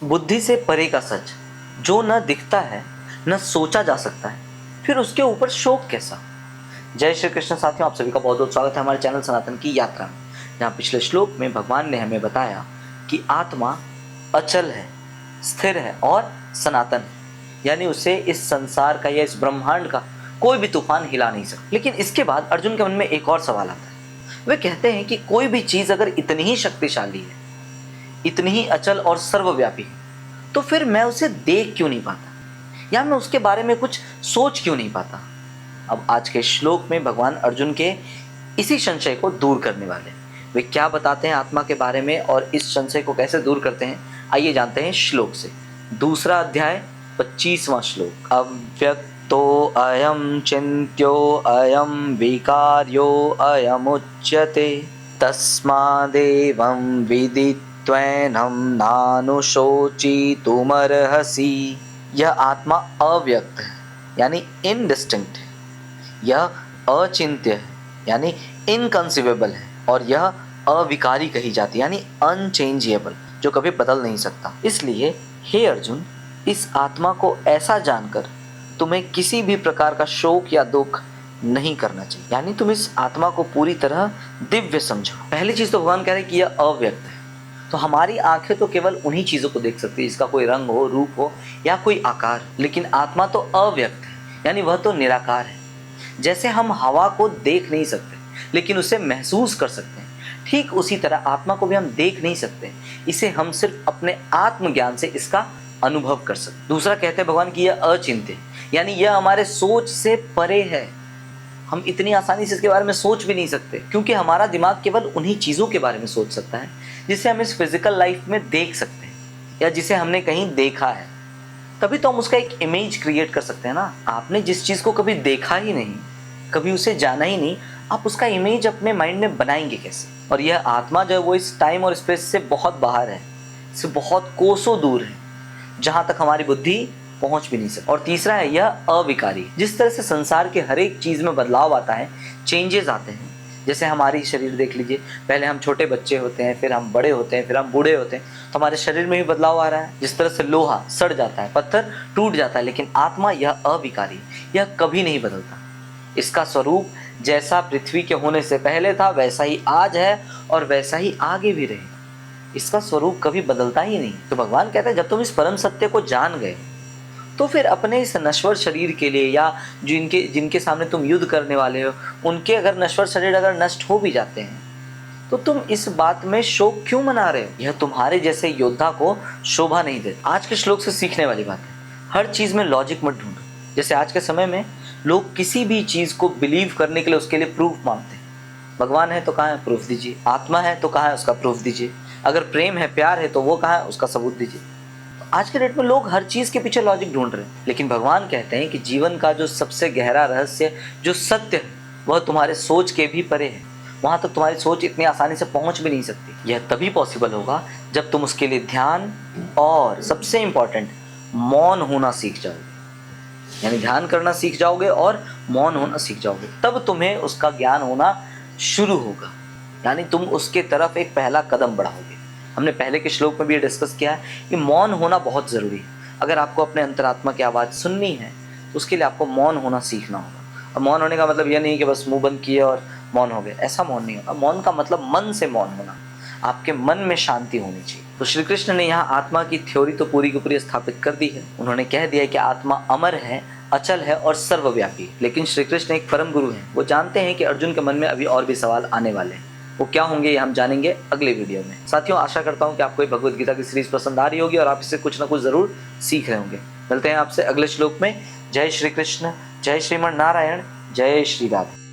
बुद्धि से परे का सच जो न दिखता है न सोचा जा सकता है, फिर उसके ऊपर शोक कैसा। जय श्री कृष्ण साथियों, आप सभी का बहुत बहुत स्वागत है हमारे चैनल सनातन की यात्रा में, जहाँ पिछले श्लोक में भगवान ने हमें बताया कि आत्मा अचल है, स्थिर है और सनातन है, यानी उसे इस संसार का या इस ब्रह्मांड का कोई भी तूफान हिला नहीं सकता। लेकिन इसके बाद अर्जुन के मन में एक और सवाल आता है। वे कहते हैं कि कोई भी चीज अगर इतनी ही शक्तिशाली है, इतनी ही अचल और सर्वव्यापी है, तो फिर मैं उसे देख क्यों नहीं पाता या मैं उसके बारे में कुछ सोच क्यों नहीं पाता। अब आज के श्लोक में भगवान अर्जुन के इसी संशय को दूर करने वाले हैं। वे क्या बताते हैं आत्मा के बारे में और इस संशय को कैसे दूर करते हैं, आइए जानते हैं श्लोक से। दूसरा अध्याय 25वां श्लोक। अव्यक्तो अयम चिन्त्यो अयम विकार्यो अयमुच्यते तस्मादेवं विदित्वैनं नानुशोचितुमर्हसि। यह आत्मा अव्यक्त है यानी इनडिस्टिंक्ट है, यह अचिंत्य है यानी इनकंसीवेबल है, और यह अविकारी कही जाती है यानी अनचेंजेबल, जो कभी बदल नहीं सकता। इसलिए हे अर्जुन, इस आत्मा को ऐसा जानकर तुम्हें किसी भी प्रकार का शोक या दुख नहीं करना चाहिए, यानी तुम इस आत्मा को पूरी तरह दिव्य समझो। पहली चीज तो भगवान कह रहे हैं कि यह अव्यक्त है, तो हमारी आंखें तो केवल उन्हीं चीजों को देख सकती है जिसका कोई रंग हो, रूप हो या कोई आकार, लेकिन आत्मा तो अव्यक्त है यानी वह तो निराकार है। जैसे हम हवा को देख नहीं सकते लेकिन उसे महसूस कर सकते हैं, ठीक उसी तरह आत्मा को भी हम देख नहीं सकते, इसे हम सिर्फ अपने आत्मज्ञान से इसका अनुभव कर सकते। दूसरा कहते हैं भगवान कि यह अचिंत्य यानी यह हमारे सोच से परे है। हम इतनी आसानी से इसके बारे में सोच भी नहीं सकते, क्योंकि हमारा दिमाग केवल उन्हीं चीज़ों के बारे में सोच सकता है जिसे हम इस फिजिकल लाइफ में देख सकते हैं या जिसे हमने कहीं देखा है। तभी तो हम उसका एक इमेज क्रिएट कर सकते हैं ना। आपने जिस चीज़ को कभी देखा ही नहीं, कभी उसे जाना ही नहीं, आप उसका इमेज अपने माइंड में बनाएंगे कैसे। और यह आत्मा जो है वो इस टाइम और स्पेस से बहुत बाहर है, इससे बहुत कोसों दूर है, जहाँ तक हमारी बुद्धि पहुंच भी नहीं सकती। और तीसरा है यह अविकारी। जिस तरह से संसार के हर एक चीज में बदलाव आता है, चेंजेस आते हैं, जैसे हमारी शरीर देख लीजिए, पहले हम छोटे बच्चे होते हैं, फिर हम बड़े होते हैं, फिर हम बूढ़े होते हैं, तो हमारे शरीर में भी बदलाव आ रहा है। जिस तरह से लोहा सड़ जाता है, पत्थर टूट जाता है, लेकिन आत्मा यह अविकारी, यह कभी नहीं बदलता। इसका स्वरूप जैसा पृथ्वी के होने से पहले था वैसा ही आज है और वैसा ही आगे भी रहेगा। इसका स्वरूप कभी बदलता ही नहीं। तो भगवान कहते हैं जब तुम इस परम सत्य को जान गए, तो फिर अपने इस नश्वर शरीर के लिए या जिनके सामने तुम युद्ध करने वाले हो, उनके अगर नश्वर शरीर अगर नष्ट हो भी जाते हैं, तो तुम इस बात में शोक क्यों मना रहे हो। यह तुम्हारे जैसे योद्धा को शोभा नहीं देता। आज के श्लोक से सीखने वाली बात है, हर चीज में लॉजिक मत ढूंढो। जैसे आज के समय में लोग किसी भी चीज को बिलीव करने के लिए उसके लिए प्रूफ मांगते हैं। भगवान है तो कहाँ है, प्रूफ दीजिए। आत्मा है तो कहाँ है, उसका प्रूफ दीजिए। अगर प्रेम है, प्यार है, तो वो कहाँ है, उसका सबूत दीजिए। आज के डेट में लोग हर चीज के पीछे लॉजिक ढूंढ रहे हैं, लेकिन भगवान कहते हैं कि जीवन का जो सबसे गहरा रहस्य, जो सत्य है, वह तुम्हारे सोच के भी परे है। वहां तक तुम्हारी सोच इतनी आसानी से पहुंच भी नहीं सकती। यह तभी पॉसिबल होगा जब तुम उसके लिए ध्यान और सबसे इंपॉर्टेंट मौन होना सीख जाओगे। यानी ध्यान करना सीख जाओगे और मौन होना सीख जाओगे, तब तुम्हें उसका ज्ञान होना शुरू होगा, यानी तुम उसके तरफ एक पहला कदम बढ़ाओगे। हमने पहले के श्लोक में भी डिस्कस किया है कि मौन होना बहुत ज़रूरी है। अगर आपको अपने अंतरात्मा की आवाज़ सुननी है तो उसके लिए आपको मौन होना सीखना होगा। और मौन होने का मतलब यह नहीं कि बस मुंह बंद किए और मौन हो गए, ऐसा मौन नहीं होगा। मौन का मतलब मन से मौन होना, आपके मन में शांति होनी चाहिए। तो श्री कृष्ण ने यहाँ आत्मा की थ्योरी तो पूरी की पूरी स्थापित कर दी है। उन्होंने कह दिया कि आत्मा अमर है, अचल है और सर्वव्यापी। लेकिन श्री कृष्ण एक परम गुरु हैं, वो जानते हैं कि अर्जुन के मन में अभी और भी सवाल आने वाले हैं। वो क्या होंगे ये हम जानेंगे अगले वीडियो में। साथियों, आशा करता हूँ कि आपको ये भगवद गीता की सीरीज पसंद आ रही होगी और आप इससे कुछ ना कुछ जरूर सीख रहे होंगे। मिलते हैं आपसे अगले श्लोक में। जय श्री कृष्ण, जय श्रीमन नारायण, जय श्री राधे।